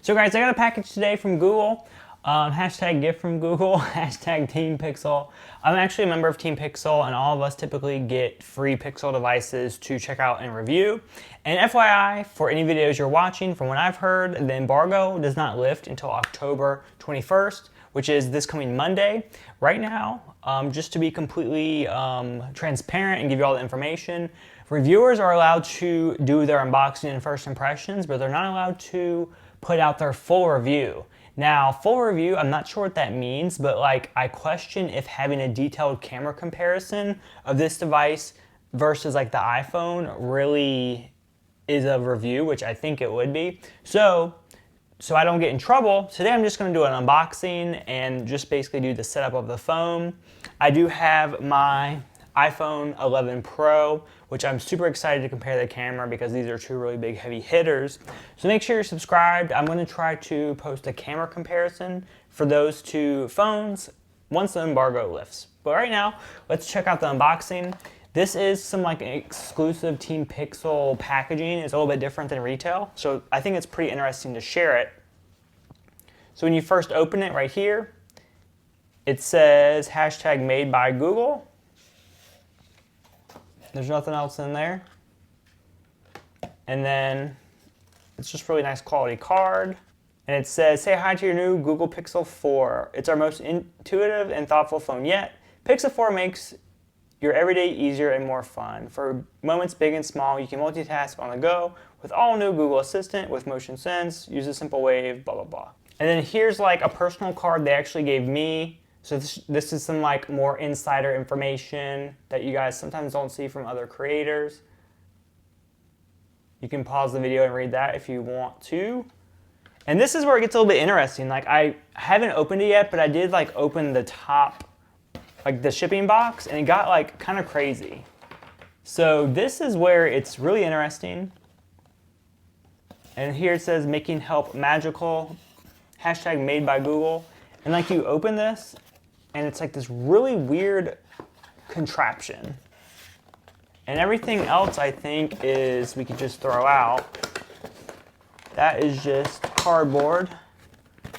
So guys, I got a package today from Google. Hashtag gift from Google, hashtag Team Pixel. I'm actually a member of Team Pixel, and all of us typically get free Pixel devices to check out and review. And FYI, for any videos you're watching, from what I've heard, the embargo does not lift until October 21st, which is this coming Monday. Right now, just to be completely transparent and give you all the information, reviewers are allowed to do their unboxing and first impressions, but they're not allowed to put out their full review. Now, full review, I'm not sure what that means, but like I question if having a detailed camera comparison of this device versus like the iPhone really is a review, which I think it would be. So I don't get in trouble, today I'm just gonna do an unboxing and just basically do the setup of the phone. I do have my iPhone 11 Pro, which I'm super excited to compare the camera because these are two really big heavy hitters. So make sure you're subscribed. I'm gonna try to post a camera comparison for those two phones once the embargo lifts. But right now, let's check out the unboxing. This is some like exclusive Team Pixel packaging. It's a little bit different than retail, so I think it's pretty interesting to share it. So when you first open it right here, it says hashtag made by Google. There's nothing else in there. And then it's just really nice quality card. And it says, say hi to your new Google Pixel 4. It's our most intuitive and thoughtful phone yet. Pixel 4 makes your everyday easier and more fun. For moments big and small, you can multitask on the go with all new Google Assistant with Motion Sense, use a simple wave, blah, blah, blah. And then here's like a personal card they actually gave me. So this is some like more insider information that you guys sometimes don't see from other creators. You can pause the video and read that if you want to. And this is where it gets a little bit interesting. Like I haven't opened it yet, but I did like open the top, like the shipping box, and it got like kind of crazy. So this is where it's really interesting. And here it says making help magical, hashtag made by Google. And like you open this, and it's like this really weird contraption. And everything else I think is we could just throw out. That is just cardboard,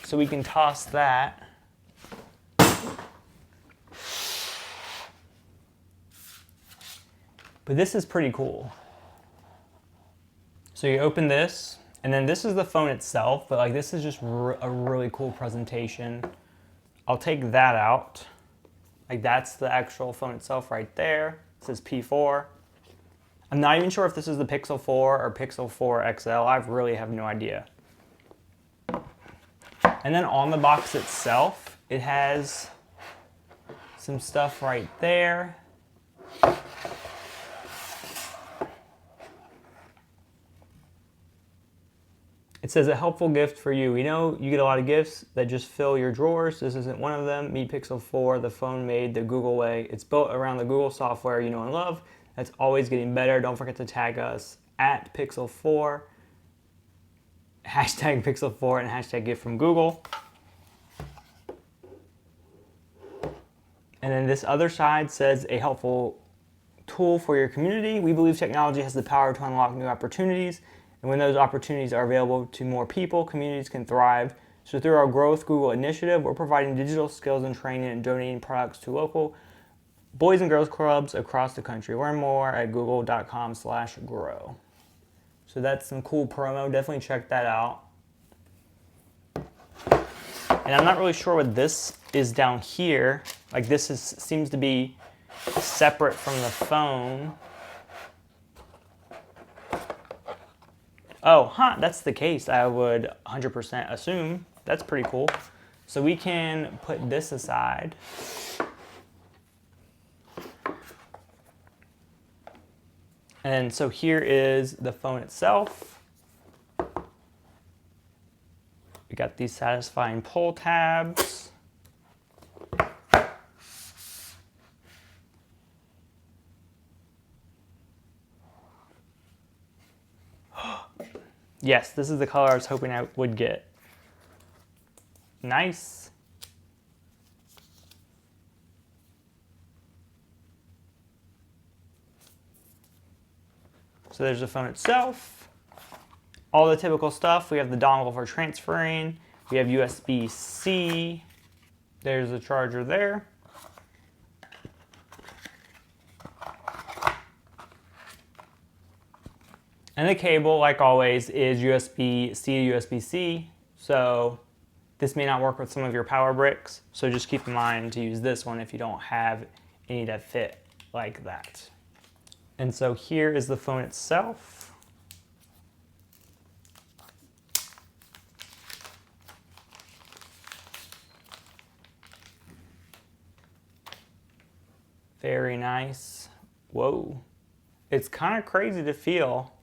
so we can toss that. But this is pretty cool. So you open this, and then this is the phone itself, but like this is just a really cool presentation. I'll take that out. Like that's the actual phone itself right there. It says P4. I'm not even sure if this is the Pixel 4 or Pixel 4 XL. I really have no idea. And then on the box itself, it has some stuff right there. It says a helpful gift for you. We know you get a lot of gifts that just fill your drawers. This isn't one of them. Meet Pixel 4, the phone made the Google way. It's built around the Google software you know and love. That's always getting better. Don't forget to tag us at Pixel 4, hashtag Pixel 4, and hashtag gift from Google. And then this other side says a helpful tool for your community. We believe technology has the power to unlock new opportunities. And when those opportunities are available to more people, communities can thrive. So through our Growth Google initiative, we're providing digital skills and training and donating products to local boys and girls clubs across the country. Learn more at google.com/grow. So that's some cool promo. Definitely check that out. And I'm not really sure what this is down here. Like this seems to be separate from the phone. Oh, that's the case. I would 100% assume. That's pretty cool. So we can put this aside. And so here is the phone itself. We got these satisfying pull tabs. Yes, this is the color I was hoping I would get. Nice. So there's the phone itself. all the typical stuff. We have the dongle for transferring. We have USB-C. There's the charger there. And the cable, like always, is USB-C to USB-C. So this may not work with some of your power bricks. So just keep in mind to use this one if you don't have any that fit like that. And so here is the phone itself. Very nice. Whoa. It's kind of crazy to feel.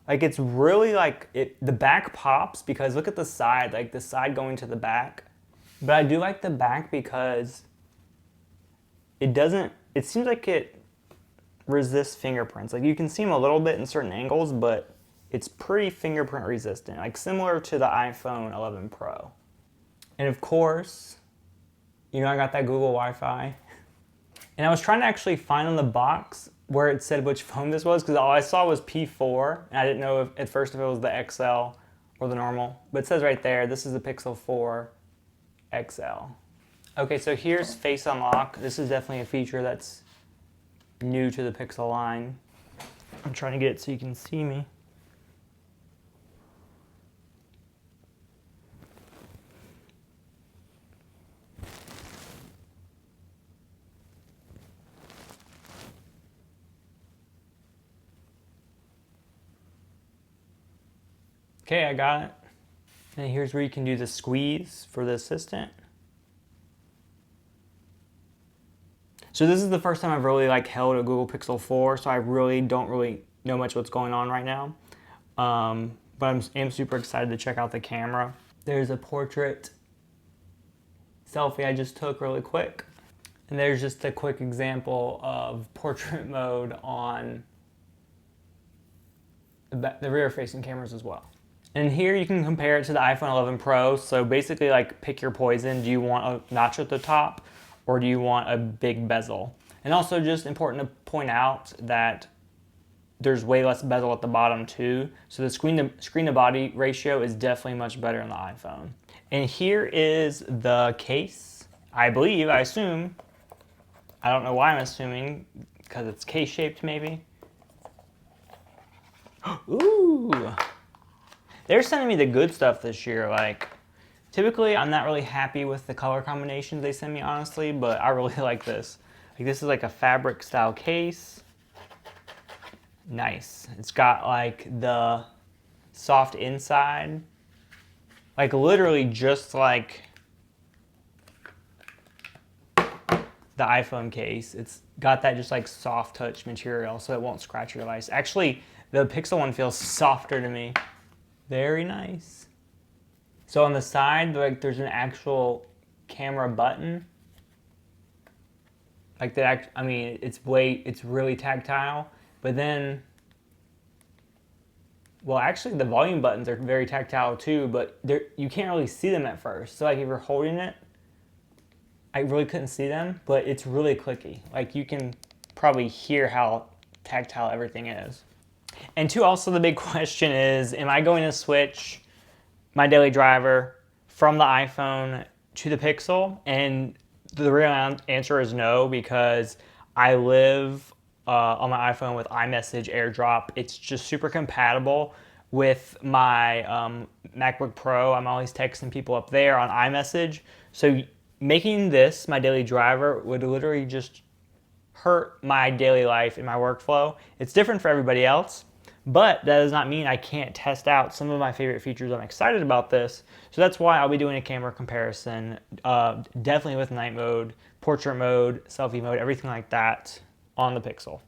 Like it's really like, the back pops because look at the side, like the side going to the back. But I do like the back because it seems like it resists fingerprints. Like you can see them a little bit in certain angles, but it's pretty fingerprint resistant, like similar to the iPhone 11 Pro. And of course, you know I got that Google Wi-Fi. And I was trying to actually find on the box where it said which phone this was, because all I saw was P4, and I didn't know if, at first if it was the XL or the normal. But it says right there, this is the Pixel 4 XL. Okay, so here's Face Unlock. This is definitely a feature that's new to the Pixel line. I'm trying to get it so you can see me. Okay, I got it. And here's where you can do the squeeze for the assistant. So this is the first time I've really held a Google Pixel 4, so I really don't know much what's going on right now. But I am super excited to check out the camera. There's a portrait selfie I just took really quick. And there's just a quick example of portrait mode on the rear-facing cameras as well. And here you can compare it to the iPhone 11 Pro. So basically pick your poison. Do you want a notch at the top or do you want a big bezel? And also just important to point out that there's way less bezel at the bottom too. So the screen to body ratio is definitely much better in the iPhone. And here is the case. I assume, I don't know why I'm assuming, because it's case shaped maybe. Ooh. They're sending me the good stuff this year. Typically I'm not really happy with the color combinations they send me, honestly, but I really like this. This is a fabric style case. Nice. It's got the soft inside. Literally just like the iPhone case. It's got that just soft touch material so it won't scratch your device. Actually, the Pixel one feels softer to me. Very nice. So on the side, there's an actual camera button. It's really tactile. But then, well, actually the volume buttons are very tactile too, but you can't really see them at first. So if you're holding it, I really couldn't see them, but it's really clicky. You can probably hear how tactile everything is. And two, also the big question is, am I going to switch my daily driver from the iPhone to the Pixel? And the real answer is no, because I live on my iPhone with iMessage AirDrop. It's just super compatible with my MacBook Pro. I'm always texting people up there on iMessage. So making this my daily driver would literally just hurt my daily life and my workflow. It's different for everybody else, but that does not mean I can't test out some of my favorite features. I'm excited about this. So that's why I'll be doing a camera comparison, definitely with night mode, portrait mode, selfie mode, everything like that on the Pixel.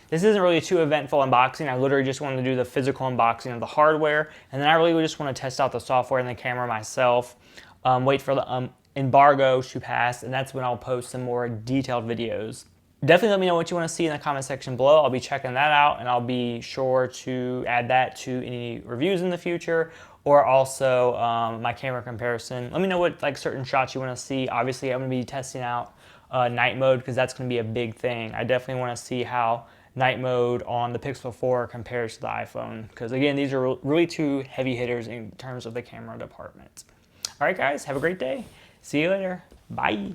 This isn't really a too eventful unboxing. I literally just wanted to do the physical unboxing of the hardware, and then I really just want to test out the software and the camera myself, wait for the embargo to pass, and that's when I'll post some more detailed videos. Definitely let me know what you want to see in the comment section below. I'll be checking that out, and I'll be sure to add that to any reviews in the future, or also my camera comparison. Let me know what certain shots you want to see. Obviously, I'm going to be testing out night mode because that's going to be a big thing. I definitely want to see how night mode on the Pixel 4 compared to the iPhone. Because again, these are really two heavy hitters in terms of the camera department. All right, guys, have a great day. See you later. Bye.